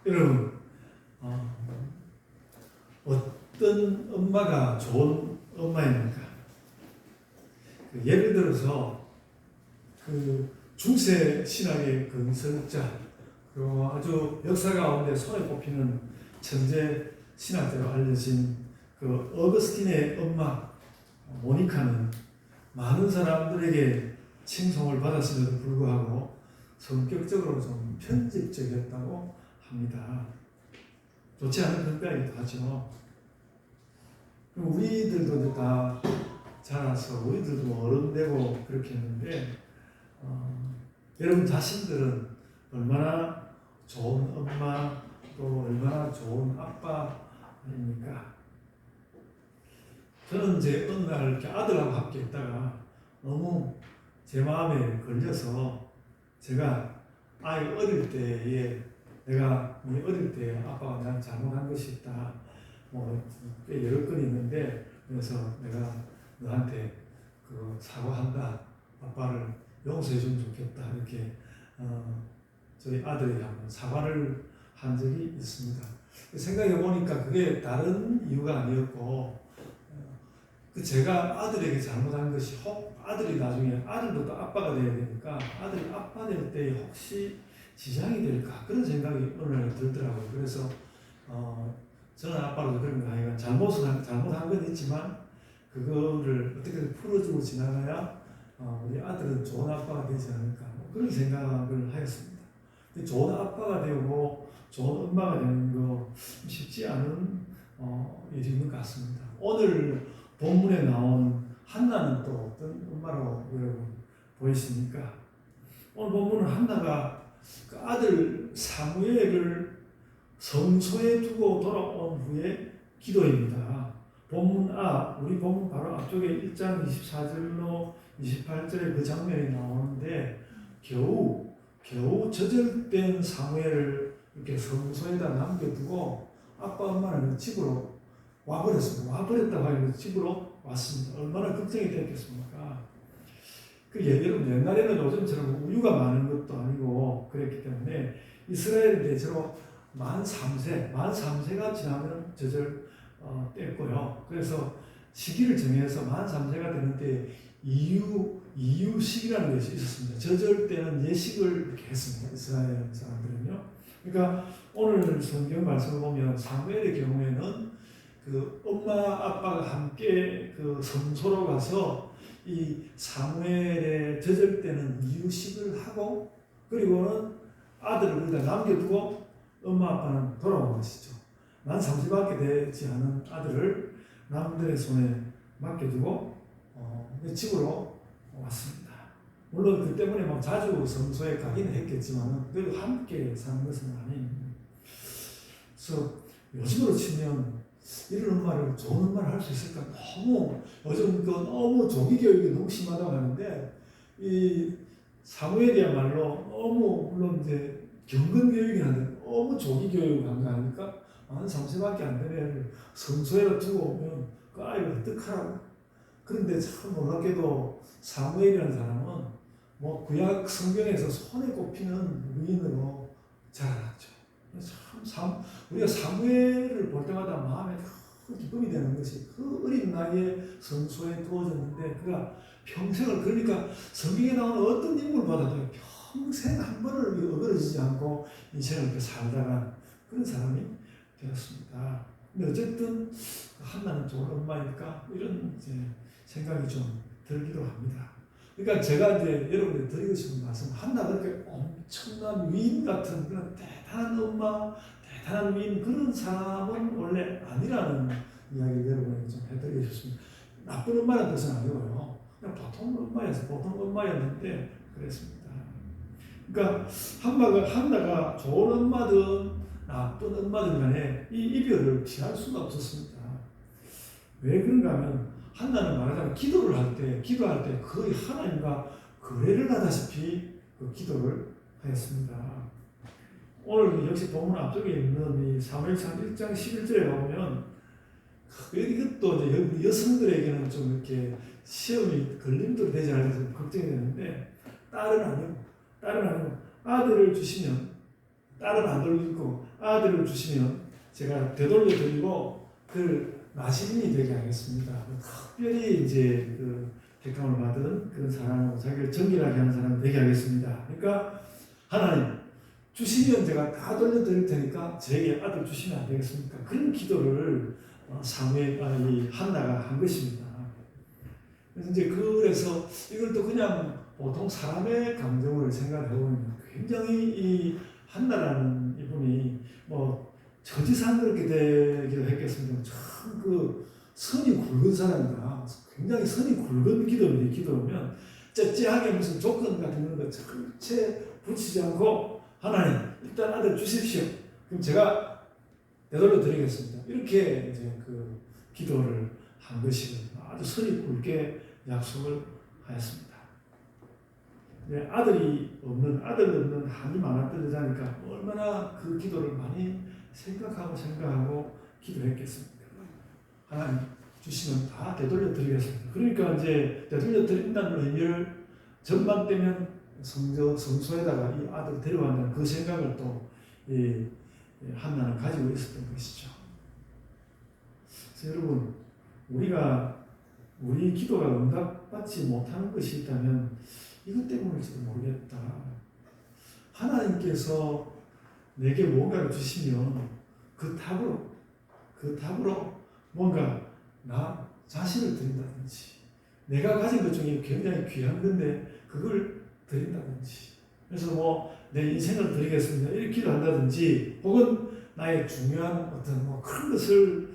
여러분, 어, 어떤 엄마가 좋은 엄마입니까? 예를 들어서 중세 신학의 건설자, 그리고 아주 역사 가운데 손에 꼽히는 천재 신학자로 알려진 어거스틴의 엄마 모니카는 많은 사람들에게 칭송을 받았음에도 불구하고 성격적으로 좀 편집적이었다고 합니다. 좋지 않은 평가이기도 하죠. 우리들도 다 자라서 우리들도 어른 되고 그렇게 했는데 여러분 자신들은 얼마나 좋은 엄마 또 얼마나 좋은 아빠입니까? 저는 제 어느 날 이렇게 아들하고 함께 있다가 너무 제 마음에 걸려서 제가 아이 어릴 때에 내가 네 어릴 때 아빠가 나한테 잘못한 것이 있다. 꽤 여러 건 있는데 그래서 내가 너한테 사과한다. 아빠를 용서해 주면 좋겠다. 이렇게 저희 아들에게 한번 사과를 한 적이 있습니다. 생각해 보니까 그게 다른 이유가 아니었고 제가 아들에게 잘못한 것이 혹 아들이 나중에 아들도 또 아빠가 돼야 되니까 아들이 아빠 될 때 혹시 지장이 될까 그런 생각이 어느 날 들더라고요. 그래서 저는 아빠로도 그런 거 아니까 잘못한 건 있지만 그거를 어떻게든 풀어주고 지나가야 우리 아들은 좋은 아빠가 되지 않을까 그런 생각을 하였습니다. 좋은 아빠가 되고 좋은 엄마가 되는 거 쉽지 않은 일인 것 같습니다. 오늘 본문에 나온 한나는 또 어떤 엄마라고 여러분 보이십니까? 오늘 본문은 한나가 그 아들 사무엘을 성소에 두고 돌아온 후에 기도입니다. 우리 본문 바로 앞쪽에 1장 24절로 28절에 그 장면이 나오는데 겨우 저절된 사무엘을 이렇게 성소에다 남겨두고 아빠 엄마는 집으로 와버렸습니다. 와버렸다고 하면 집으로 왔습니다. 얼마나 걱정이 됐겠습니까? 여러분 옛날에는 요즘처럼 우유가 많은 것도 아니고 그랬기 때문에 이스라엘은 대체로 만 3세가 지나면 뗐고요. 그래서 시기를 정해서 만 3세가 되는데 이유식이라는 것이 있었습니다. 저절 때는 예식을 이렇게 했습니다. 이스라엘 사람들은요. 그러니까 오늘 성경 말씀을 보면 사무엘의 경우에는 엄마 아빠가 함께 성소로 가서 이 사무엘의 젖을 때는 이유식을 하고 그리고는 아들을 거기다 남겨두고 엄마 아빠는 돌아온 것이죠. 만 30밖에 되지 않은 아들을 남들의 손에 맡겨두고 집으로 왔습니다. 물론 그 때문에 막 자주 성소에 가기는 했겠지만 그래도 함께 사는 것은 아닙니다. 그래서 요즘으로 치면 이런 엄마를 좋은 엄마를 할 수 있을까? 요즘 너무 조기 교육이 너무 심하다고 하는데 이 사무엘이야말로 너무 물론 이제 경건 교육이 하는데 너무 조기 교육을 한 거 아닙니까? 만 30밖에 안 되는 애를 성소에 두고 오면 그 아이를 어떡하라고? 그런데 참 놀랍게도 사무엘이라는 사람은 구약 성경에서 손에 꼽히는 위인으로 자라났죠. 우리가 사무엘을 볼 때마다 마음에 큰 기쁨이 되는 것이 그 어린 나이에 성소에 두어졌는데 그가 평생을 그러니까 성경에 나오는 어떤 인물을 받아도 평생 한 번을 어그러지지 않고 인생을 이렇게 살다가 그런 사람이 되었습니다. 근데 어쨌든 한나는 좋은 엄마일까 이런 생각이 좀 들기도 합니다. 그러니까 제가 여러분들 드리고 싶은 말씀 한나가 그렇게 엄청난 위인 같은 그런 대단한 엄마, 대단한 위인 그런 사람은 원래 아니라는 이야기를 여러분에게 좀 해드리고 싶습니다. 나쁜 엄마라는 뜻은 아니고요. 그냥 보통 엄마였는데 그랬습니다. 그러니까 한나가 좋은 엄마든 나쁜 엄마든 간에 이 이별을 피할 수가 없었습니다. 왜 그런가 하면 한나는 말하자면 기도할 때 거의 하나님과 거래를 하다시피 기도를 하였습니다. 오늘 역시 본문 앞쪽에 있는 이 사무엘상 1장 11절에 보면 이것도 이제 여성들에게는 좀 이렇게 시험이 걸림돌이 되지 않아서 걱정이 되는데 딸은 아니고 아들을 주시면 딸은 안 돌리고 아들을 주시면 제가 되돌려 드리고 그 나시린이 되게 하겠습니다. 특별히 이제 그 택함을 받은 그런 사람으로 자기를 정결하게 하는 사람이 되게 하겠습니다. 그러니까 하나님 주시면 제가 다 돌려드릴 테니까 저에게 아들 주시면 안 되겠습니까? 그런 기도를 이 한나가 한 것입니다. 그래서 그래서 이걸 또 그냥 보통 사람의 감정을 생각해 보면 굉장히 이 한나라는 이분이 저지산 그렇게 되기도 했겠습니다. 참 그 선이 굵은 사람이다. 굉장히 선이 굵은 기도면 째째하게 무슨 조건 같은 거 절체 붙이지 않고 하나님 일단 아들 주십시오. 그럼 제가 되돌려 드리겠습니다. 이렇게 이제 그 기도를 한 것이거든요. 아주 선이 굵게 약속을 하였습니다. 네, 아들 없는 한이 많았던 여자니까 얼마나 그 기도를 많이 생각하고 기도했겠습니까? 하나님 주시면 다 되돌려 드리겠습니다. 그러니까 이제 되돌려 드린다는 의미를 전망되면 성소에다가 이 아들 데려간다는 그 생각을 또 한나는 가지고 있었던 것이죠. 그래서 여러분 우리 기도가 응답받지 못하는 것이 있다면 이것 때문일지도 모르겠다. 하나님께서 내게 뭔가를 주시면 그 답으로 뭔가 나 자신을 드린다든지 내가 가진 것 중에 굉장히 귀한 건데 그걸 드린다든지 그래서 내 인생을 드리겠습니다 이렇게 기도한다든지 혹은 나의 중요한 어떤 큰 것을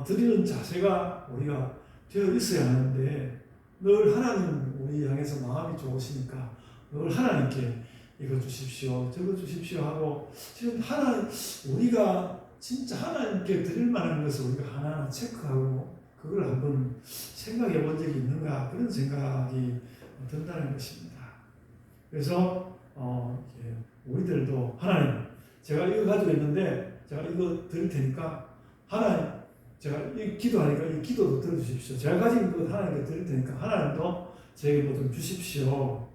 드리는 자세가 우리가 되어 있어야 하는데 늘 하나님 우리 향해서 마음이 좋으시니까 늘 하나님께 이거 주십시오 저거 주십시오 하고 지금 우리가 진짜 하나님께 드릴 만한 것을 우리가 하나하나 체크하고 그걸 한번 생각해 본 적이 있는가 그런 생각이 든다는 것입니다. 그래서 우리들도 하나님 제가 이거 가지고 있는데 제가 이거 드릴 테니까 하나님 제가 이 기도하니까 이 기도도 들어주십시오. 제가 가진 것 하나님께 드릴 테니까 하나님도 제게 뭐 좀 주십시오.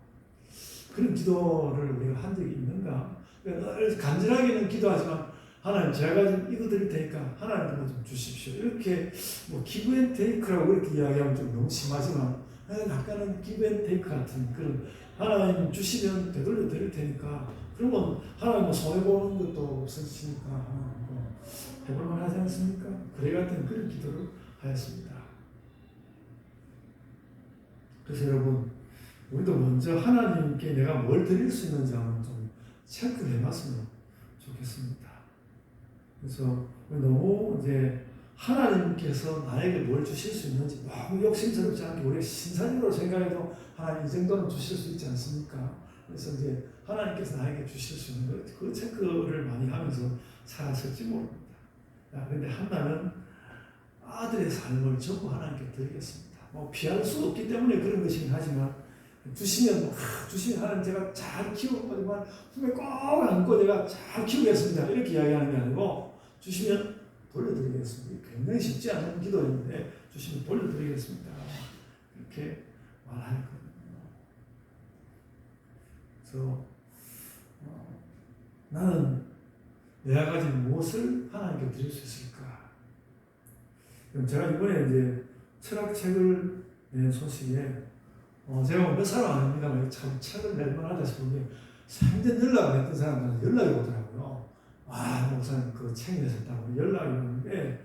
그런 기도를 우리가 한 적이 있는가? 늘 간절하게는 기도하지만 하나님 제가 가진 이거 드릴 테니까 하나님도 좀 주십시오. 이렇게 기브 앤 테이크라고 이렇게 이야기하면 좀 너무 심하지만 약간은 기브 앤 테이크 같은 그런 하나님 주시면 되돌려 드릴 테니까 그러면 하나님 손해보는 것도 없으시니까 해볼만 하지 않습니까? 그래 같은 그런 기도를 하였습니다. 그래서 여러분 우리도 먼저 하나님께 내가 뭘 드릴 수 있는지 한번 좀 체크해 봤으면 좋겠습니다. 그래서 너무 이제 하나님께서 나에게 뭘 주실 수 있는지 너무 욕심스럽지 않게 우리가 신사적으로 생각해도 하나님 이 정도는 주실 수 있지 않습니까? 그래서 이제 하나님께서 나에게 주실 수 있는 그 체크를 많이 하면서 살았을지 모릅니다. 그런데 한나는 아들의 삶을 전부 하나님께 드리겠습니다. 피할 수 없기 때문에 그런 것이긴 하지만 주시면 하나님 제가 잘 키우고만 품에 꼭 안고 제가 잘 키우겠습니다. 이렇게 이야기하는 게 아니고 주시면 돌려드리겠습니다. 굉장히 쉽지 않은 기도인데 주시면 돌려드리겠습니다. 이렇게 말하거든요. 그래서 나는 내가 가진 무엇을 하나님께 드릴 수 있을까? 그럼 제가 이번에 이제 철학책을 낸 소식에 제가 몇 사람 아닙니다만 참 책을 낼 만하다 싶은데 생전 연락 안 했던 사람들한테 연락이 오더라고요. 목사님 그 책 내셨다고 연락이 오는데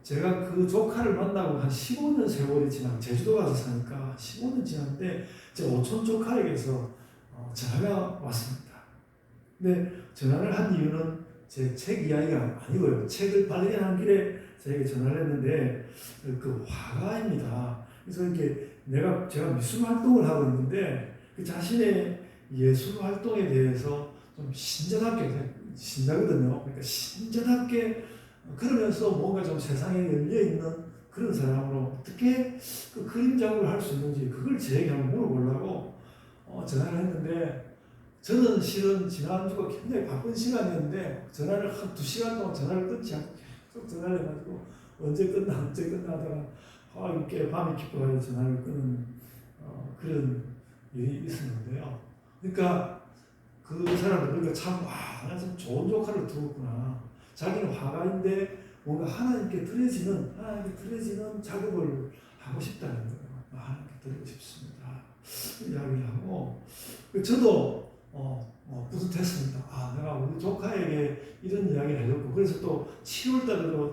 제가 그 조카를 만나고 한 15년 세월이 지나 제주도 가서 사니까 15년 지났는데 제 오촌 조카에게서 전화가 왔습니다. 근데 전화를 한 이유는 제 책 이야기가 아니고요. 책을 발견한 길에 저에게 전화를 했는데 그 화가입니다. 그래서 이렇게 제가 미술 활동을 하고 있는데 그 자신의 예술 활동에 대해서 좀 신자거든요. 그러니까 신자답게 그러면서 뭔가 좀 세상에 열려 있는 그런 사람으로 어떻게 그 그림 작업을 할 수 있는지 그걸 제게 한번 물어보려고 전화를 했는데 저는 실은 지난주가 굉장히 바쁜 시간이었는데 전화를 한 2시간 동안 전화를 끊지 않고 계속 전화를 해가지고 언제 끝나다가 이렇게 밤이 깊어가지고 전화를 끊는 그런 일이 있었는데요. 그러니까 그 사람들 그러니까 참 나 참 좋은 조카를 두었구나. 자기는 화가인데 뭔가 하나님께 드려지는 작업을 하고 싶다는 거예요. 하나님께 드리고 싶습니다. 이야기를 하고 저도 뿌듯했습니다. 내가 우리 조카에게 이런 이야기를 해줬고 그래서 또 7월달에도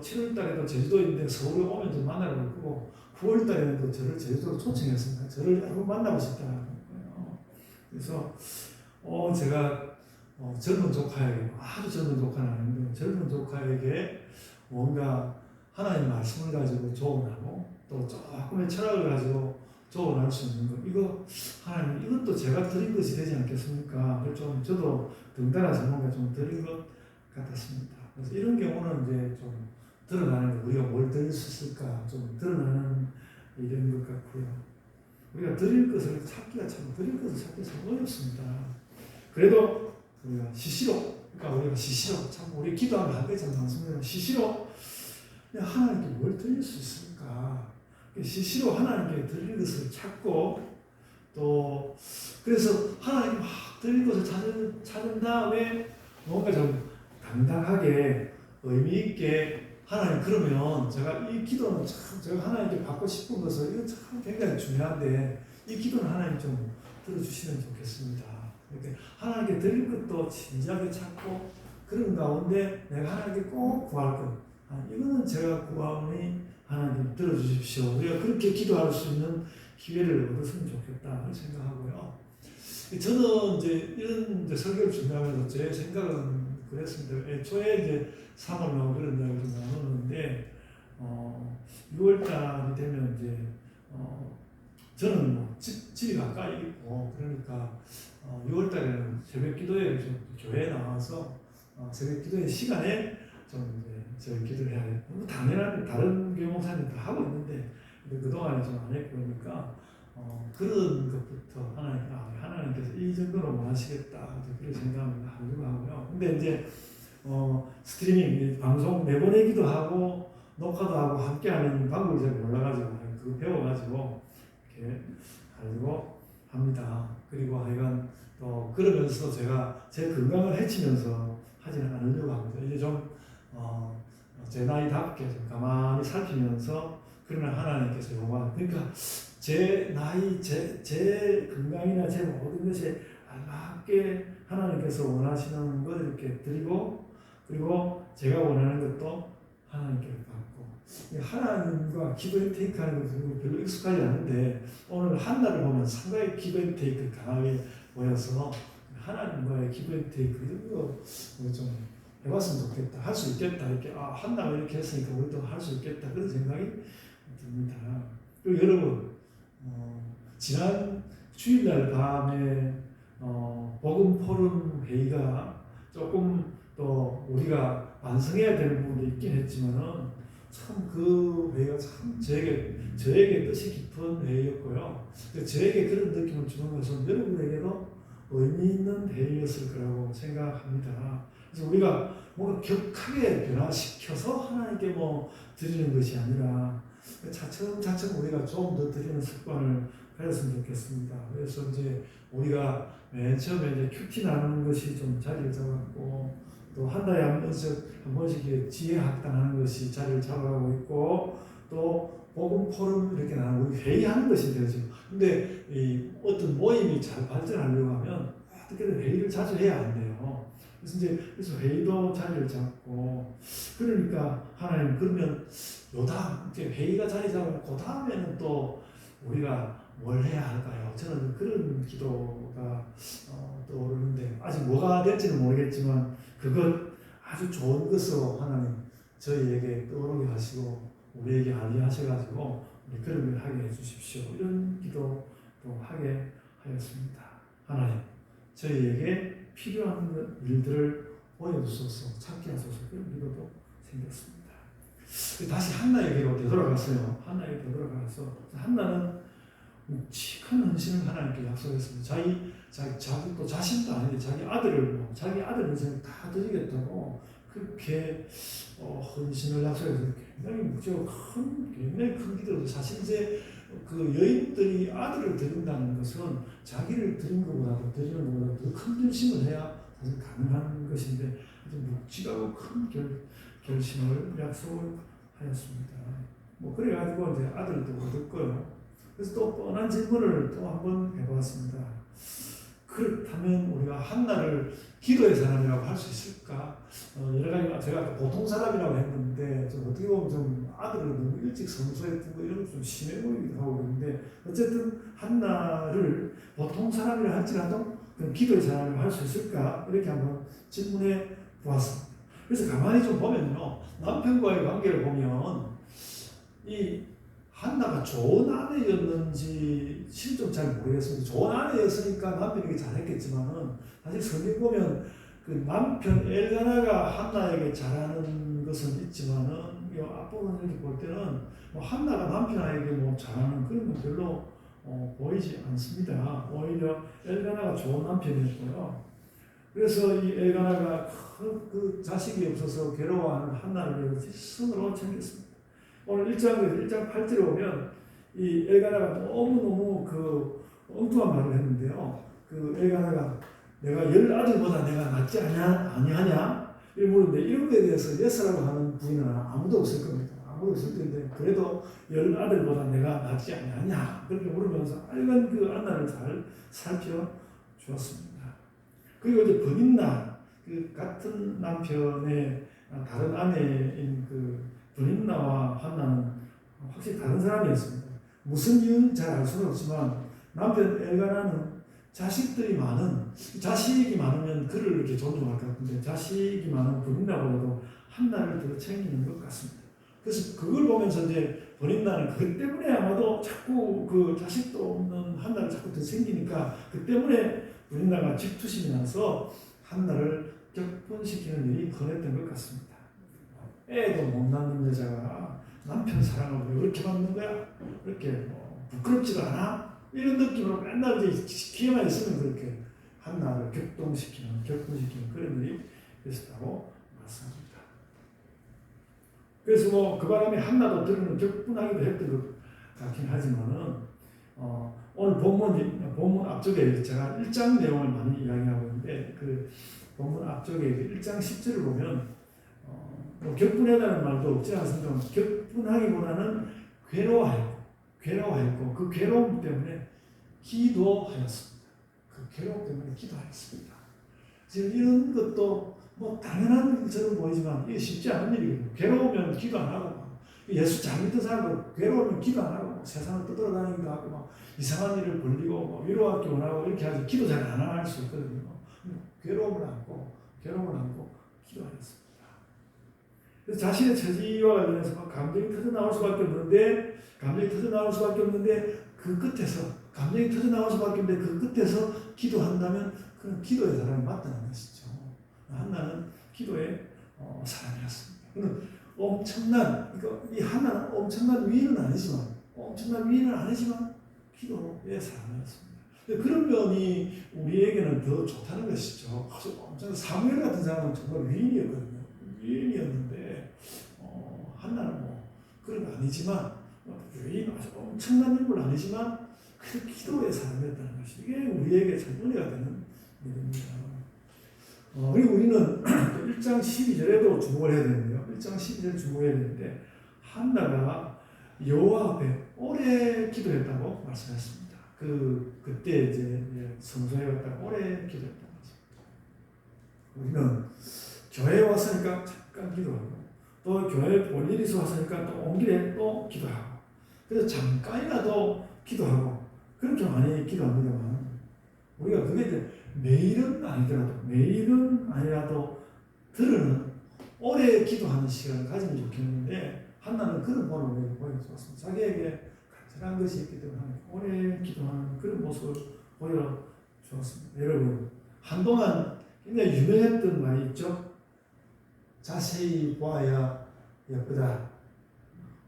제주도인데 서울에 오면 좀 만나러 올 거고 9월달에는 또 저를 제주도로 초청했습니다. 저를 여러분 만나고 싶다는 거예요. 그래서 제가 젊은 조카에게 아주 젊은 조카는 아닌데 젊은 조카에게 뭔가 하나님 말씀을 가지고 조언하고 또 조금의 철학을 가지고 조언할 수 있는 것 이거 하나님 이것도 제가 드린 것이 되지 않겠습니까? 좀 저도 덩달아서 뭔가 좀 드린 것 같았습니다. 그래서 이런 경우는 이제 좀 드러나는 거 우리가 뭘 드릴 수 있을까 좀 드러나는 이런 것 같고요. 우리가 드릴 것을 찾기 참 어렵습니다. 그래도 우리가 시시로 참 우리 기도하면 한 가지 참 많습니다. 시시로 하나님께 뭘 드릴 수 있을까? 시시로 하나님께 드릴 것을 찾고 또 그래서 하나님께 막 드릴 것을 찾은 다음에 뭔가 좀 당당하게 의미 있게 하나님 그러면 제가 이 기도는 참 제가 하나님께 받고 싶은 것을 이거 참 굉장히 중요한데 이 기도는 하나님 좀 들어주시면 좋겠습니다. 이렇게 하나님께 드릴 것도 진지하게 찾고 그런 가운데 내가 하나님께 꼭 구할 것 이거는 제가 구하오니 하나님 들어주십시오. 우리가 그렇게 기도할 수 있는 기회를 얻었으면 좋겠다 생각하고요. 저는 이제 이런 설교를 준비하면서 제 생각은 그랬습니다. 애초에 이제 3월로 그런 이야기를 나누는데 6월달이 되면 이제 저는 뭐 집이 가까이 있고 그러니까 6월달에는 새벽기도에 좀 교회에 나와서 새벽기도의 시간에 좀 이제 저희 기도를 해야 돼요. 당연한 다른 교회 목사님도 하고 있는데 그동안에 좀 안 했고 그러니까 그런 것부터 하나님께서 이 정도로 원하시겠다 그런 생각을 하려고 하고요. 근데 이제 스트리밍 방송 내보내기도 하고 녹화도 하고 함께하는 방법을 잘 몰라가지고 그거 배워가지고 이렇게 하려고 합니다. 그리고 하여간 또 그러면서 제가 제 건강을 해치면서 하지는 않으려고 합니다. 이제 좀 제 나이답게 좀 가만히 살피면서 그러면 하나님께서 그러니까 제 나이, 제 건강이나 제 모든 것에 알맞게 하나님께서 원하시는 것 이렇게 드리고 그리고 제가 원하는 것도 하나님께 받고 하나님과 기브 앤 테이크 하는 것은 별로 익숙하지 않은데 오늘 한나를 보면 상당히 기브 앤 테이크 강하게 보여서 하나님과의 기브 앤 테이크 이런 거 좀 해봤으면 좋겠다. 할 수 있겠다. 이렇게 한나가 이렇게 했으니까 우리도 할 수 있겠다. 그런 생각이 듭니다. 그리고 여러분 지난 주일날 밤에 복음 포럼 회의가 조금 또 우리가 완성해야 되는 부분도 있긴 했지만은 참 그 회의가 참 저에게 뜻이 깊은 회의였고요. 저에게 그런 느낌을 주는 것은 여러분에게도 의미 있는 회의였을 거라고 생각합니다. 그래서 우리가 뭔가 격하게 변화시켜서 하나님께 드리는 것이 아니라 차츰 우리가 좀 더 드리는 습관을 가졌으면 좋겠습니다. 그래서 이제 우리가 맨 처음에 이제 큐티 나누는 것이 좀 자리를 잡았고 또 한 달에 한 번씩 지혜 학당하는 것이 자리를 잡아가고 있고 또 복음 포럼 이렇게 나누고 회의하는 것이 되죠. 근데 이 어떤 모임이 잘 발전하려고 하면 어떻게든 회의를 자주 해야 안 돼요. 그래서 회의도 자리를 잡고 그러니까 하나님 그러면 요다음 회의가 자리 잡으면 그 다음에는 또 우리가 뭘 해야 할까요? 저는 그런 기도가 떠오르는데 아직 뭐가 될지는 모르겠지만 그것 아주 좋은 것으로 하나님 저희에게 떠오르게 하시고 우리에게 알리하셔가지고 우리 그런 일 하게 해주십시오. 이런 기도도 하게 하였습니다. 하나님 저희에게 필요한 일들을 보여주소서 찾게 하소서 그런 기도도 생겼습니다. 다시 한나에게로 되돌아갔어요. 한나에게 되돌아가서 한나는 묵직한 헌신을 하나님께 약속했습니다. 자기 또 자신도 아닌데 자기 아들 인생을 다 드리겠다고 그렇게 헌신을 약속해서 굉장히 큰 기도도 사실 이제 그 여인들이 아들을 드린다는 것은 자기를 드린 것보다도 드리는 것보다 더 큰 결심을 해야 사실 가능한 것인데 아주 묵직하고 큰 결심을 약속을 하였습니다. 뭐 그래가지고 이제 아들도 얻었고요. 그래서 또 뻔한 질문을 또 한번 해보았습니다. 그렇다면 우리가 한나를 기도의 사람이라고 할 수 있을까? 여러 가지 제가 보통 사람이라고 했는데 좀 어떻게 보면 좀 아들을 너무 일찍 성소했던 거 이런 거 좀 심해 보이기도 하고 그런데 어쨌든 한나를 보통 사람이라 할지라도 기도의 사람이라고 할 수 있을까? 이렇게 한번 질문해 보았습니다. 그래서 가만히 좀 보면요, 남편과의 관계를 보면 이 한나가 좋은 아내였는지 실좀 잘 모르겠습니다. 좋은 아내였으니까 남편에게 잘했겠지만은 사실 성경 보면 그 남편 엘가나가 한나에게 잘하는 것은 있지만은 이 앞부분 이렇게 볼 때는 뭐 한나가 남편에게 뭐 잘하는 그런 건 별로 보이지 않습니다. 오히려 엘가나가 좋은 남편이었고요. 그래서 이 엘가나가 그 자식이 없어서 괴로워하는 한나를 위해서 손으로 챙겼습니다. 오늘 1장 8절에 보면 이 엘가나가 너무너무 그 엉뚱한 말을 했는데요. 그 엘가나가 내가 10아들보다 내가 낫지 아니하냐? 이렇게 물었는데 이런 거에 대해서 예스라고 하는 부인은 아무도 없을 겁니다. 아무도 없을 텐데 그래도 10아들보다 내가 낫지 아니하냐? 그렇게 물으면서 빨간 그 안나를 잘 살펴주었습니다. 그리고 이제 버닌나, 그 같은 남편의 다른 아내인 그 버닌나와 한나는 확실히 다른 사람이었습니다. 무슨 이유는 잘 알 수는 없지만 남편 엘가나는 자식이 많으면 그를 이렇게 존중할 것 같은데 자식이 많은 버닌나보다도 한나를 더 챙기는 것 같습니다. 그래서 그걸 보면서 이제 버닌나는 그 때문에 아마도 자꾸 그 자식도 없는 한나를 자꾸 더 챙기니까 그 때문에 버닌나가 질투심이 나서 한나를 격분시키는 일이 흔했던 것 같습니다. 애도 못 낳는 여자가 남편 사랑을 왜 그렇게 받는 거야? 그렇게 부끄럽지도 않아? 이런 느낌으로 맨날 이제 기회만 있으면 그렇게 한나를 격분시키는 그런 일이 있었다고 말씀합니다. 그래서 뭐 그 바람에 한나도 들으면 격분하기도 했던 것 같긴 하지만은 오늘 본문 앞쪽에 제가 1장 내용을 많이 이야기하고 있는데 그 본문 앞쪽에 1장 10절을 보면 뭐 격분하다는 말도 없지 않습니까? 격분하기보다는 괴로워했고 그 괴로움 때문에 기도하였습니다. 그 괴로움 때문에 기도하였습니다. 지금 이런 것도 뭐 당연한 일처럼 보이지만 이게 쉽지 않은 일이거든요. 괴로우면 기도 안 하고 예수 잘 믿는 사람도 괴로우면 기도 안 하고 세상을 떠돌아다니기도 하고 막 이상한 일을 벌리고 위로하기 원하고 이렇게 하지 기도 잘 안 할 수 있거든요. 괴로움을 안고 기도하였습니다. 그래서 자신의 처지와 관련해서 감정이 터져 나올 수밖에 없는데 그 끝에서 감정이 터져 나올 수밖에 없는데 그 끝에서 기도한다면 그건 기도의 사람이 맞다는 것이죠. 한나는 기도의 사람이었습니다. 그는 이 한나는 엄청난 위인은 아니지만 기도의 사람이었습니다. 그런 면이 우리에게는 더 좋다는 것이죠. 사무엘 같은 사람은 정말 위인이었는데 한나는 뭐 그런 거 아니지만 아주 엄청난 인물 아니지만 그 기도의 사람이었다는 것이 이게 우리에게 참 은혜가 되는 일입니다. 그리고 우리는 1장 12절에도 주목을 해야 되는데요. 1장 12절에 주목해야 되는데 한나가 여호와 앞에 오래 기도했다고 말씀했습니다. 그때 이제 성소에 갔다가 오래 기도했다고 말씀합니다. 우리는 교회에 왔으니까 잠깐 기도하고 또 교회 볼 일이 있었으니까 또 온 길에 또 기도하고 그래서 잠깐이라도 기도하고 그렇게 많이 기도합니다만 우리가 그게 이제 매일은 아니라도 들으는 오래 기도하는 시간을 가지면 좋겠는데 한나는 그런 본을 보여주었습니다. 자기에게 간절한 것이 있기 때문에 오래 기도하는 그런 모습을 보여주었습니다. 여러분 한동안 굉장히 유명했던 말이 있죠. 자세히 보아야 예쁘다.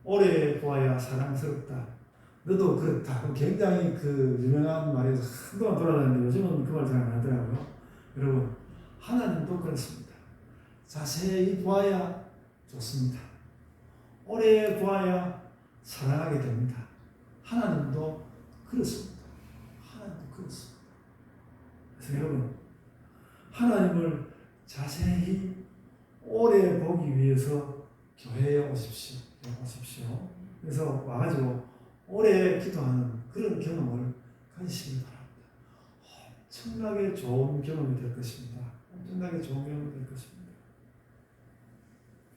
오래 보아야 사랑스럽다. 너도 그렇다. 굉장히 그 유명한 말에서 한동안 돌아다니는데 요즘은 그 말 잘 안 하더라고요. 여러분 하나님도 그렇습니다. 자세히 보아야 좋습니다. 오래 보아야 사랑하게 됩니다. 하나님도 그렇습니다. 그래서 여러분 하나님을 자세히 오래 보기 위해서 교회에 오십시오. 그래서 와가지고 오래 기도하는 그런 경험을 가지시기 바랍니다. 엄청나게 좋은 경험이 될 것입니다. 엄청나게 좋은 경험이 될 것입니다.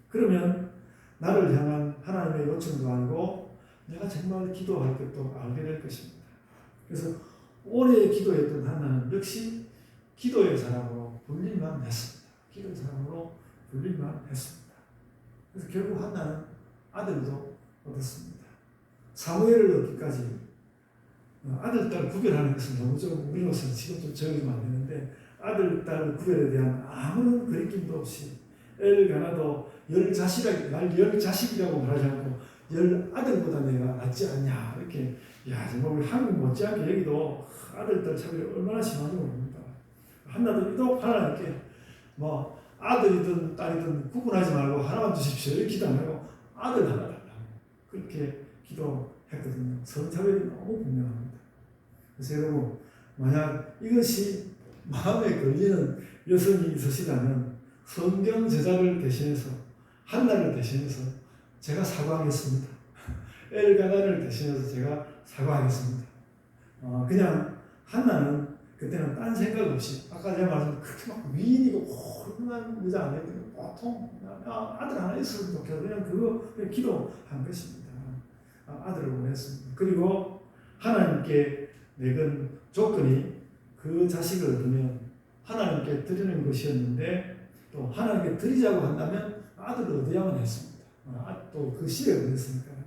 그러면 나를 향한 하나님의 요청도 알고 내가 정말 기도할 것도 알게 될 것입니다. 그래서 오래 기도했던 하나는 역시 기도의 사람으로 불릴만 했습니다. 기도의 사람으로 불릴만 했습니다. 그래서 결국 한나는 아들도 얻었습니다. 사무엘을 얻기까지 아들, 딸 구별하는 것은 너무 좀 우리로서는 지금 좀 적용이 안 되는데 아들, 딸 구별에 대한 아무런 거리낌도 없이 엘가나도 열 자식이라고 말하지 않고 열 아들보다 내가 낫지 않냐 이렇게 정말 우리 한국 못지않게 여기도 아들, 딸 차별이 얼마나 심한지 모릅니다. 한나도 유독 하나님께 아들이든 딸이든 구분하지 말고 하나만 주십시오 이렇게 기도 안 하고 아들 하나 달라고 그렇게 기도했거든요. 성차별이 너무 분명합니다. 그래서 여러분 만약 이것이 마음에 걸리는 여성이 있으시다면 성경 제자를 대신해서 한나를 대신해서 제가 사과하겠습니다. 엘가나를 대신해서 제가 사과하겠습니다. 그냥 한나는 그때는 딴 생각 없이 아까 제가 말씀 그렇게 막 위인이고 훌륭한 여자 아니거든요. 보통 아들 하나 있어도 좋겠다. 그냥 그냥 기도한 것입니다. 아들을 원했습니다. 그리고 하나님께 내건 조건이 그 자식을 얻으면 하나님께 드리는 것이었는데 또 하나님께 드리자고 한다면 아들을 얻어야만 했습니다. 또 그 시대가 그랬으니까요.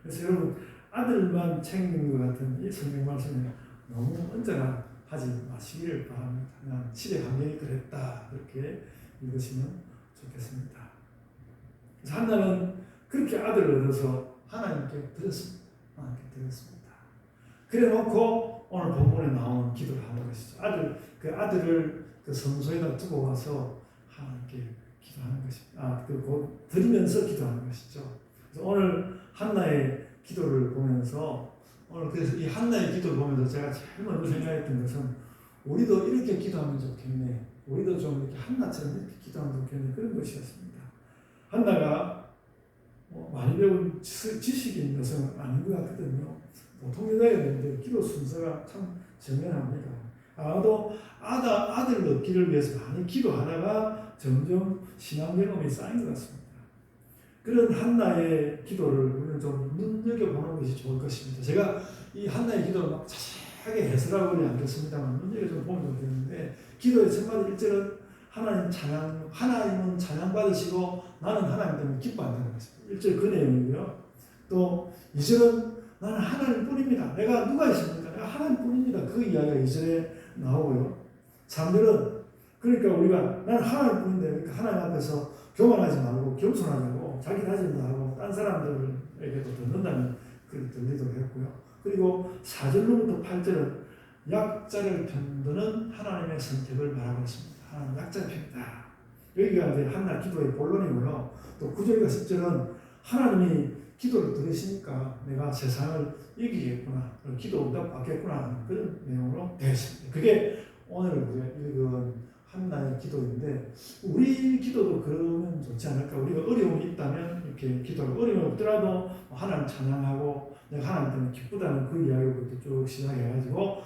그래서 여러분 아들만 챙기는 것 같은 이 성경 말씀에 너무 언제나 하지 마시기를 바랍니다. 그냥 시대 환경이 그랬다 이렇게 읽으시면 좋겠습니다. 그래서 한나는 그렇게 아들을 얻어서 하나님께 드렸습니다. 그래 놓고 오늘 본문에 나온 기도를 하는 것이죠. 아들을 그 성소에다 두고 와서 하나님께 기도하는 것입니다. 그 드리면서 기도하는 것이죠. 그래서 오늘 한나의 기도를 보면서 그래서 이 한나의 기도를 보면서 제가 제일 먼저 생각했던 것은 우리도 이렇게 기도하면 좋겠네. 우리도 좀 이렇게 한나처럼 이렇게 기도하면 좋겠네. 그런 것이었습니다. 한나가 많이 배운 지식이 있는 여성은 아닌 것 같거든요. 보통 여자였는데 기도 순서가 참 정연합니다. 아마도 아들을 얻기를 위해서 많이 기도하다가 점점 신앙 경험이 쌓인 것 같습니다. 그런 한나의 기도를 우리는 좀 눈여겨보는 것이 좋을 것입니다. 제가 이 한나의 기도를 막 자세하게 해설하고는 않겠습니다만 눈여겨 좀 보면 되는데 기도의 첫 마디 1절은 하나님은 찬양받으시고 나는 하나님 때문에 기뻐한다는 것입니다. 1절 그 내용이고요. 또 2절은 나는 하나님뿐입니다. 내가 누가 있습니까? 내가 하나님뿐입니다. 그 이야기가 2절에 나오고요. 3절은 그러니까 우리가 나는 하나님뿐인데 그러니까 하나님 앞에서 교만하지 말고 겸손하자고 자기 다짐도 하고 딴 사람들에게도 듣는다는 그렇게 들리도록 했고요. 그리고 4절로부터 8절은 약자를 편드는 하나님의 선택을 말하고 있습니다. 하나님 약자를 편다. 여기가 이제 한나 기도의 본론이고요. 또 9절과 10절은 하나님이 기도를 들으시니까 내가 세상을 이기겠구나, 기도 응답 받겠구나 그런 내용으로 되어 있습니다. 그게 오늘 우리가 읽은 한나의 기도인데 우리 기도도 그러면 좋지 않을까? 우리가 어려움이 있다면 이렇게 기도하고 어려움이 없더라도 하나님 찬양하고 내가 하나님 때문에 기쁘다는 그 이야기부터 쭉 시작해가지고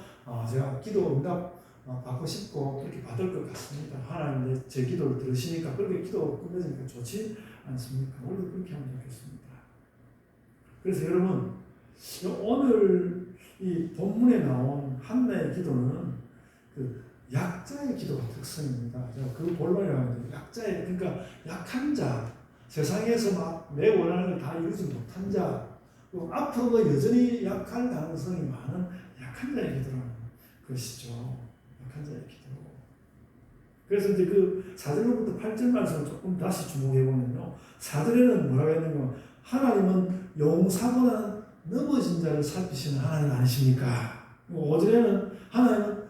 제가 기도 응답 받고 싶고 그렇게 받을 것 같습니다. 하나님 제 기도를 들으시니까 그렇게 기도 끝내니까 좋지 않습니까? 우리도 그렇게 하면 좋겠습니다. 그래서 여러분 오늘 이 본문에 나온 한나의 기도는 그 약자의 기도가 특성입니다. 그 본론이라는 약자의 그러니까 약한 자, 세상에서 막 내 원하는 걸 다 이루지 못한 자, 또 앞으로도 여전히 약할 가능성이 많은 약한 자의 기도라는 것이죠. 약한 자의 기도. 그래서 이제 그 4절로부터 8절 말씀을 조금 다시 주목해 보면요. 4절에는 뭐라고 했냐면 하나님은 용사보다 넘어진 자를 살피시는 하나님 아니십니까? 5절에는 하나님은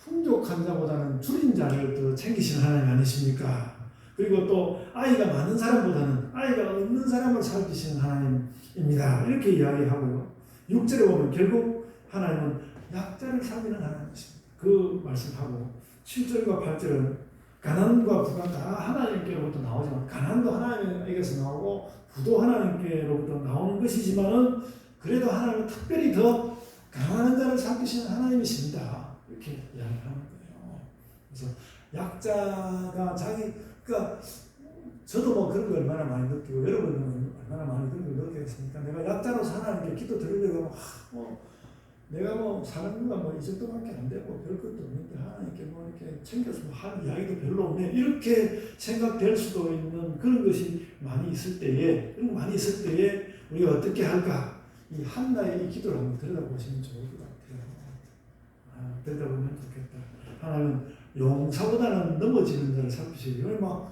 풍족한 자보다는 줄인 자를 더 챙기시는 하나님 아니십니까? 그리고 또 아이가 많은 사람보다는 아이가 없는 사람을 살피시는 하나님입니다. 이렇게 이야기하고요. 6절에 보면 결국 하나님은 약자를 살리는 하나님이십니다. 그 말씀하고 7절과 8절은 가난과 부가 다 하나님께로부터 나오지만 가난도 하나님에게서 나오고 부도 하나님께로부터 나오는 것이지만은 그래도 하나님은 특별히 더 강한 자를 살피시는 하나님이십니다. 이렇게 이야기하는 거예요. 그래서 약자가 그러니까 저도 뭐 그런 걸 얼마나 많이 느끼고 여러분은 얼마나 많이 그런 걸 느끼겠습니까? 내가 약자로서 하나님께 기도 드리려고 내가 사는 건가 이 정도밖에 안 되고 별 것도 없는데 하나님께 이렇게 챙겨서 할 이야기도 별로 없네 이렇게 생각될 수도 있는 그런 것이 많이 있을 때에 우리가 어떻게 할까? 이 한나의 이 기도를 한번 들여다보시면 좋을 것 같아요. 들여다보면 좋겠다. 하나님은 용사보다는 넘어지는 자를 살피시고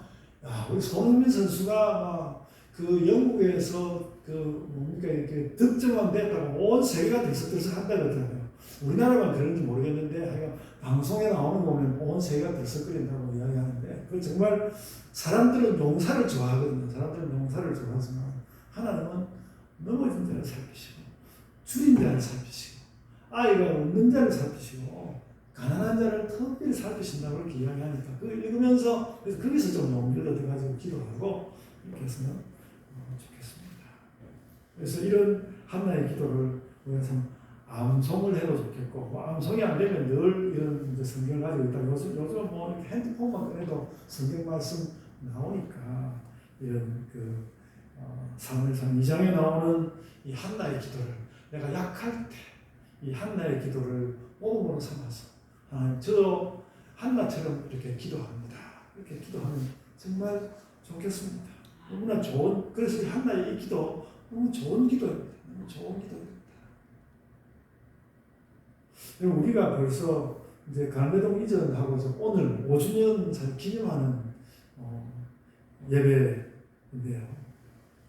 우리 손흥민 선수가 그 영국에서 이렇게 득점만 됐다고 온 세계가 들썩들썩 한다 그러더라고요. 우리나라만 그런지 모르겠는데 방송에 나오는 거 보면 온 세계가 들썩거린다고 이야기하는데 그 정말 사람들은 용사를 좋아하거든요. 사람들은 용사를 좋아하지만 하나님은 넘어진 자를 살피시고 줄인 자를 살피시고 아이가 없는 자를 살피시고 가난한 자를 특별히 살피신다고 이렇게 이야기하니까 그걸 읽으면서 그래서 거기서 좀 용기를 얻어가지고 기도하고 이렇게 했으면 좋겠습니다. 그래서 이런 한나의 기도를 우리가 참 암송을 해도 좋겠고 암송이 안 되면 늘 이런 성경을 가지고 있다. 요즘 이렇게 핸드폰만 꺼내도 성경 말씀 나오니까 이런 사무엘상 2장에 나오는 이 한나의 기도를 내가 약할 때 이 한나의 기도를 모범으로 삼아서 저도 한나처럼 이렇게 기도합니다. 이렇게 기도하면 정말 좋겠습니다. 너무나 그래서 한나의 이 기도 너무 좋은 기도입니다. 너무 좋은 기도입니다. 그리고 우리가 벌써 이제 갈매동 이전하고 오늘 5주년 기념하는 예배인데요.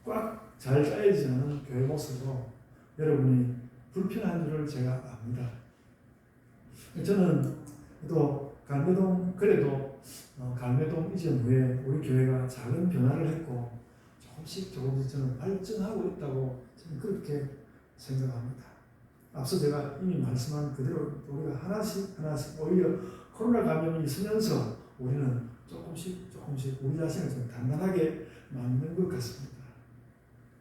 꽉 잘 짜여지지 않은 교회 모습으로 여러분이 불편한 줄을 제가 압니다. 저는 또 갈매동 갈매동 이전 후에 우리 교회가 작은 변화를 했고 조금씩 저는 발전하고 있다고 저는 그렇게 생각합니다. 앞서 제가 이미 말씀한 그대로 우리가 하나씩 오히려 코로나 감염이 있으면서 우리는 조금씩 우리 자신을 좀 단단하게 만든 것 같습니다.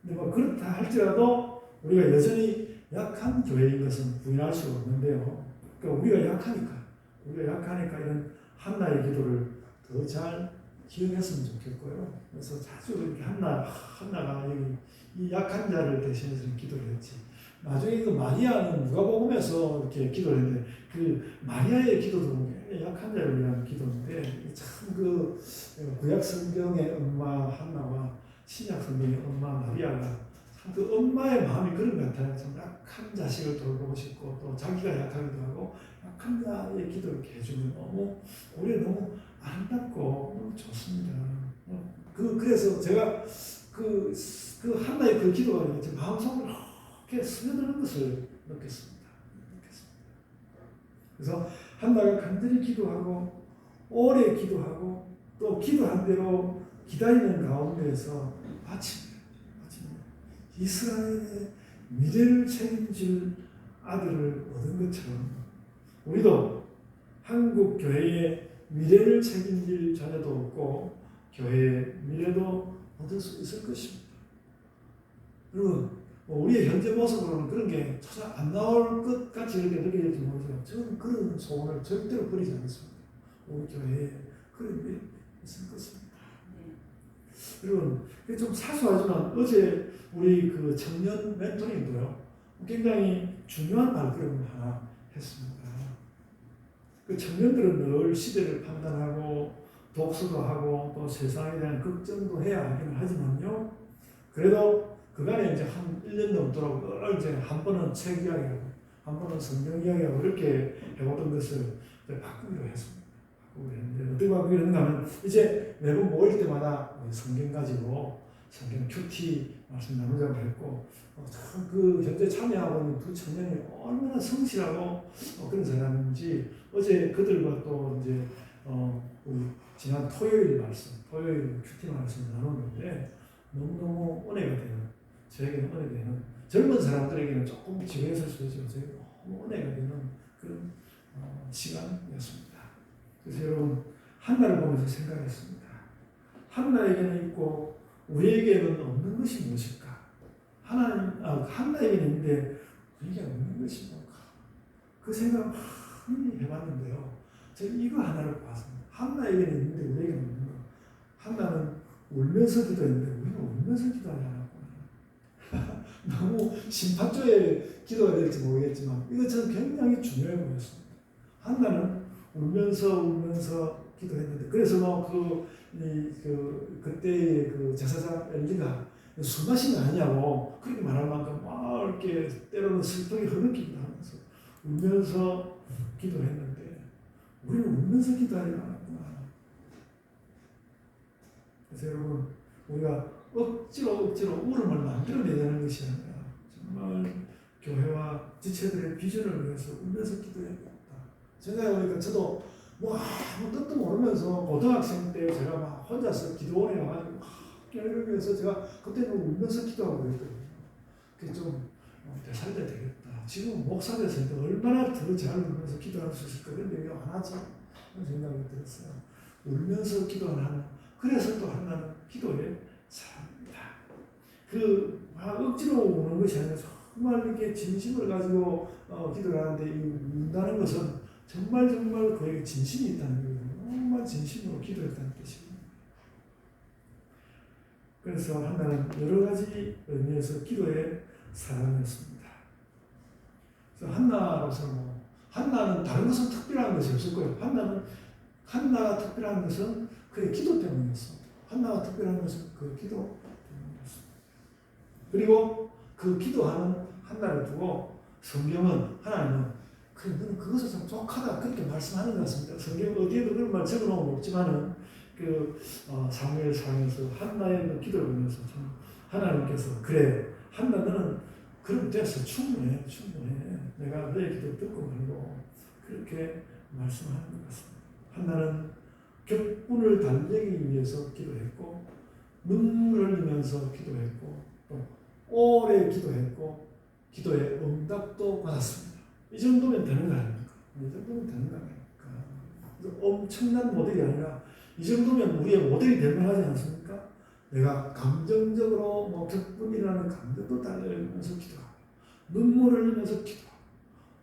근데 그렇다 할지라도 우리가 여전히 약한 교회인 것은 부인할 수 없는데요. 그러니까 우리가 약하니까 이런 한나의 기도를 더 잘 기억했으면 좋겠고요. 그래서 자주 이렇게 한나가 여기 이 약한 자를 대신해서 기도를 했지. 나중에 마리아는 누가복음에서 이렇게 기도를 했는데 마리아의 기도도 약한 자를 위한 기도인데 참 구약 성경의 엄마 한나와 신약 성경의 엄마 마리아가 참 엄마의 마음이 그런 것 같아요. 참 약한 자식을 돌보고 싶고 또 자기가 약하기도 하고 약한 자의 기도를 이렇게 해주면 우리가 너무 아름답고 너무 좋습니다. 그래서 제가 한나의 그 기도가 제 마음속으로 이렇게 스며드는 것을 느꼈습니다. 그래서 한나가 간절히 기도하고 오래 기도하고 또 기도한 대로 기다리는 가운데에서 마침내 이스라엘의 미래를 책임질 아들을 얻은 것처럼 우리도 한국 교회의 미래를 책임질 자녀도 없고 교회의 미래도 얻을 수 있을 것입니다. 여러분 우리의 현재 모습으로는 그런 게 잘 안 나올 것 같이 이렇게 느껴질지 모르지만 저는 그런 소원을 절대로 버리지 않습니다. 우리 교회에 그런 일이 있을 것입니다. 여러분 좀 사소하지만 어제 우리 청년 멘토링도요 굉장히 중요한 발걸음을 하나 했습니다. 청년들은 늘 시대를 판단하고 독서도 하고 또 세상에 대한 걱정도 해야 하기는 하지만요. 그래도 그간에 이제 한 1년 넘도록 늘 이제 한 번은 책 이야기하고 한 번은 성경 이야기하고 이렇게 해오던 것을 바꾸기로 했습니다. 어떻게 바꾸기로 했는가 하면 이제 매번 모일 때마다 성경 가지고 성경 큐티 말씀 나누자고 했고 참 현재 참여하고 있는 두 청년이 얼마나 성실하고 그런 사람인지 어제 그들과 또 이제 우리 지난 토요일 큐티 말씀 나눴는데 너무너무 은혜가 되는 저에게는 은혜가 되는 젊은 사람들에게는 조금 지루했을 수도 있지만 저에게 너무 은혜가 되는 그런 시간이었습니다. 그래서 여러분 한나를 보면서 생각했습니다. 한나에게는 있고 우리에게는 없는 것이 무엇일까? 한나에게는 있는데 우리에게 없는 것이 뭘까? 그 생각을 많이 해봤는데요. 제가 이거 하나를 봤습니다. 한나에게는 있는데 우리에게는 없는 것. 한나는 울면서 기도했는데 우리는 울면서 기도하지 않았구나. 너무 심판조에 기도가 될지 모르겠지만 이거 저는 굉장히 중요해 보였습니다. 한나는 울면서 기도했는데 그래서 그때의 그 제사장 엘리가 술 마신 거 아니냐고 그렇게 말할 만큼 막 이렇게 때로는 슬프게 흐느끼기도 하면서 울면서 기도했는데 우리는 울면서 기도하지 않았구나. 그래서 여러분 우리가 억지로 울음을 만들어내자는 것이 아니라 정말 교회와 지체들의 비전을 위해서 울면서 기도해야겠다. 생각해보니까 저도 뭐 아무 뜻도 모르면서 고등학생 때 제가 막 혼자서 기도원에 와가지고 교회를 위해서 제가 그때는 울면서 기도하고 그랬거든요. 그게 좀 되살려야 되겠다. 지금 목사 됐을 때 얼마나 더 잘 울면서 기도할 수 있을까. 그런데 왜 안 하지? 그런 생각이 들었어요. 울면서 기도하는 그래서 또 하나는 기도의 사람입니다. 억지로 우는 것이 아니라 정말 이렇게 진심을 가지고 기도를 하는데 이 운다는 것은 정말 그에게 진심이 있다는 거예요. 정말 진심으로 기도했다는 뜻입니다. 그래서 한나는 여러 가지 의미에서 기도의 사람이었습니다. 그래서 한나는 다른 것은 특별한 것이 없을 거예요. 한나가 특별한 것은 그의 기도 때문이었어. 한나가 특별한 것은 그 기도 때문이었어. 그리고 그 기도하는 한나를 두고 성경은 하나님은 너는 그것을 참 족하다 그렇게 말씀하는 것 같습니다. 성경 어디에도 그런 말 적어놓은 없지만은 사무엘상에서 한나의 그 기도를 보면서 참 하나님께서 그래 한나 너는 그럼 됐어 충분해 내가 너의 기도 듣고 말고 그렇게 말씀하는 것 같습니다. 한나는 격분을 달래기 위해서 기도했고 눈물을 흘리면서 기도했고 또 오래 기도했고 기도의 응답도 받았습니다. 이 정도면 되는 거 아닙니까? 이 정도면 되는 거 아닙니까? 엄청난 모델이 아니라 이 정도면 우리의 모델이 될 만하지 않습니까? 내가 감정적으로 격분이라는 감정도 달래면서 기도하고 눈물을 흘리면서 기도하고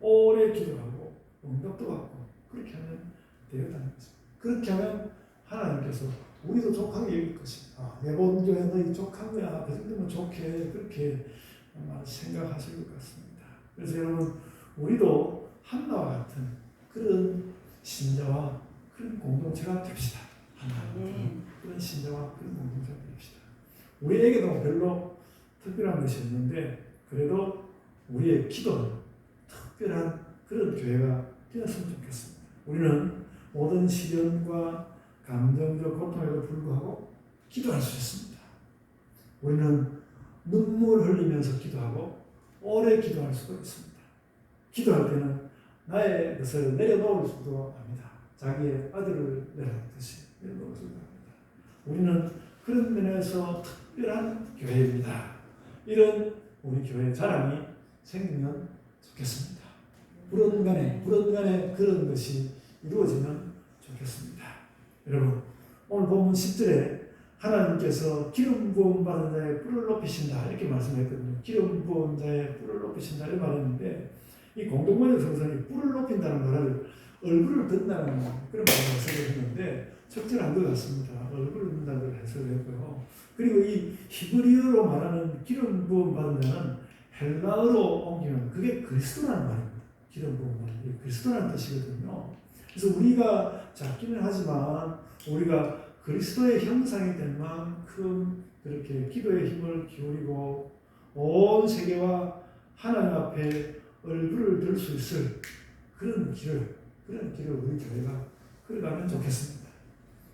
오래 기도하고 응답도 받고 그렇게 하면 되겠다는 거죠. 그렇게 하면 하나님께서 우리도 족하게 여길 것이다. 내 본 교회 너희 족한 거야. 그 정도면 좋게 그렇게 아마 생각하실 것 같습니다. 그래서 여러분 우리도 한나와 같은 그런 신자와 그런 공동체가 됩시다. 그런 신자와 그런 공동체가 됩시다. 우리에게도 별로 특별한 것이 없는데 그래도 우리의 기도는 특별한 그런 교회가 되었으면 좋겠습니다. 우리는 모든 시련과 감정적 고통에도 불구하고 기도할 수 있습니다. 우리는 눈물 흘리면서 기도하고 오래 기도할 수도 있습니다. 기도할 때는 나의 것을 내려놓을 수도 합니다. 자기의 아들을 내려놓듯이 내려놓을 수도 합니다. 우리는 그런 면에서 특별한 교회입니다. 이런 우리 교회 자랑이 생기면 좋겠습니다. 불언간에 그런 것이 이루어지면 좋겠습니다. 여러분 오늘 본문 10절에 하나님께서 기름 부음 받은 자의 뿔을 높이신다 이렇게 말씀했거든요. 기름 부은 자의 뿔을 높이신다 이렇게 말했는데 이 공동번역 성서이 뿔을 높인다는 말을 얼굴을 든다는 그런 말을 해석했는데 적절한 것 같습니다. 얼굴을 든다는 걸 해석했고요. 그리고 이 히브리어로 말하는 기름 부음 받은 자는 헬라어로 옮기면 그게 그리스도라는 말입니다. 기름 부음 받은 자 그리스도라는 뜻이거든요. 그래서 우리가 작기는 하지만 우리가 그리스도의 형상이 된 만큼 그렇게 기도의 힘을 기울이고 온 세계와 하나님 앞에 얼굴을 들 수 있을 그런 길을 우리 교회가 걸어가면 좋겠습니다.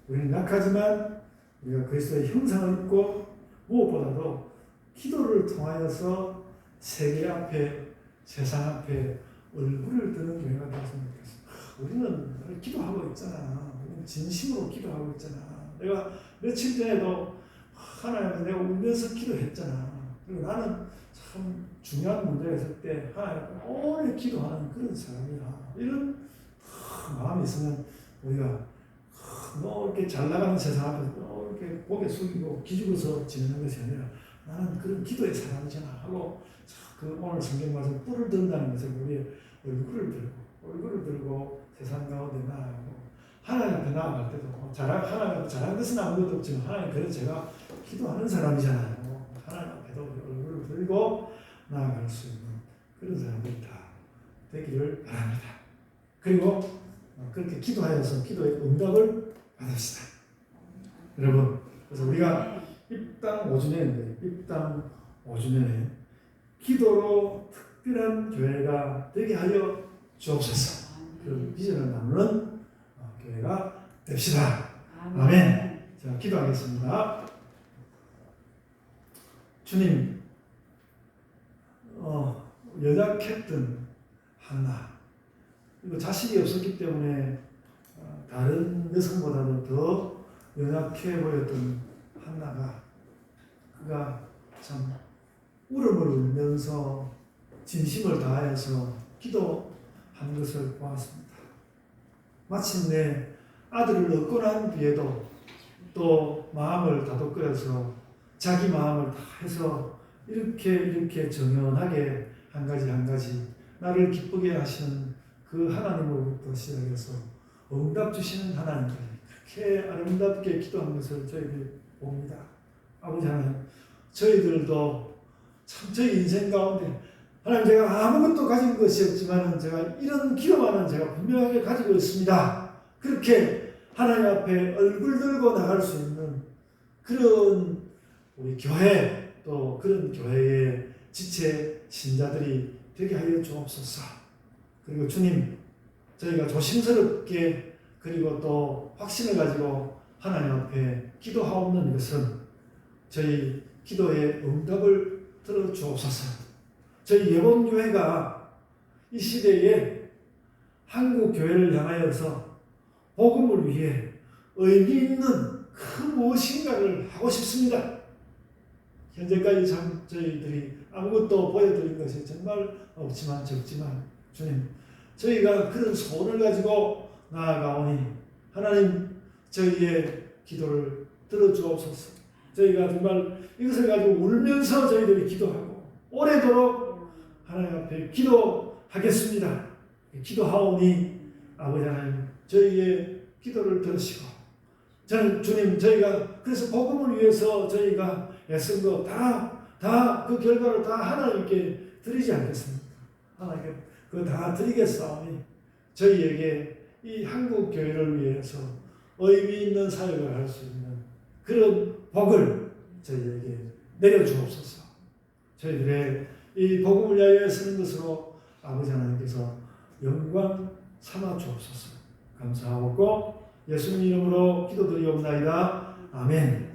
우리는 약하지만 우리가 그리스도의 형상을 입고 무엇보다도 기도를 통하여서 세계 앞에 세상 앞에 얼굴을 드는 교회가 되었으면 좋겠습니다. 우리는 기도하고 있잖아. 우리는 진심으로 기도하고 있잖아. 내가 며칠 전에도 하나님께 내가 울면서 기도했잖아. 그리고 나는 참 중요한 문제가 있을 때 하나님께 오래 기도하는 그런 사람이라 이런 마음이 있으면 우리가 이렇게 잘 나가는 세상 앞에서 이렇게 고개 숙이고 기죽어서 지내는 것이 아니라 나는 그런 기도의 사람이잖아 하고 그 오늘 성경 말씀 뿔을 든다는 것을 우리의 얼굴을 들고 세상 가운데 나아가고 하나님 앞에 나아갈 때도 하나님 앞에 잘한 것은 아무것도 없지만 하나님 그래도 제가 기도하는 사람이잖아요. 하나님 앞에도 얼굴을 들고 나아갈 수 있는 그런 사람들이 다 되기를 바랍니다. 그리고 그렇게 기도하여서 기도의 응답을 받읍시다. 여러분, 그래서 우리가 입당 5주년인데 입당 5주년에 기도로 특별한 교회가 되게 하여 주옵소서. 그 비전을 나누는 교회가 됩시다. 아멘. 자, 기도하겠습니다. 주님, 연약했던 한나, 그리고 자식이 없었기 때문에 다른 여성보다도 더 연약해 보였던 한나가 그가 참 울음을 울면서 진심을 다해서 기도한 것을 보았습니다. 마침내 아들을 얻고 난 뒤에도 또 마음을 다독거려서 자기 마음을 다해서 이렇게 정연하게 한 가지 나를 기쁘게 하시는 그 하나님으로부터 시작해서 응답 주시는 하나님들 그렇게 아름답게 기도한 것을 저희들이 봅니다. 아버지 하나님, 저희들도 참 저희 인생 가운데 하나님 제가 아무것도 가진 것이 없지만 제가 이런 기도만은 제가 분명하게 가지고 있습니다. 그렇게 하나님 앞에 얼굴 들고 나갈 수 있는 그런 우리 교회 또 그런 교회의 지체 신자들이 되게 하여 주옵소서. 그리고 주님, 저희가 조심스럽게 그리고 또 확신을 가지고 하나님 앞에 기도하옵는 것은 저희 기도의 응답을 들어주옵소서. 저희 예범교회가 이 시대에 한국 교회를 향하여서 복음을 위해 의미 있는 그 무엇인가를 하고 싶습니다. 현재까지 참 저희들이 아무것도 보여드린 것이 정말 없지만 적지만 주님, 저희가 그런 소원을 가지고 나아가오니 하나님 저희의 기도를 들어주옵소서. 저희가 정말 이것을 가지고 울면서 저희들이 기도하고 오래도록 하나님 앞에 기도하겠습니다. 기도하오니 아버지 하나님 저희의 기도를 들으시고 저는 주님 저희가 그래서 복음을 위해서 저희가 애쓴 거 다 그 결과를 다 하나님께 드리지 않겠습니까? 하나님께 그거 다 드리겠사오니 저희에게 이 한국 교회를 위해서 의미 있는 사역을 할 수 있는 그런 복을 저희에게 내려주옵소서. 저희들의 이 복음을 위하여 쓰는 것으로 아버지 하나님께서 영광 삼아 주옵소서. 감사하고 예수님 이름으로 기도드리옵나이다. 아멘.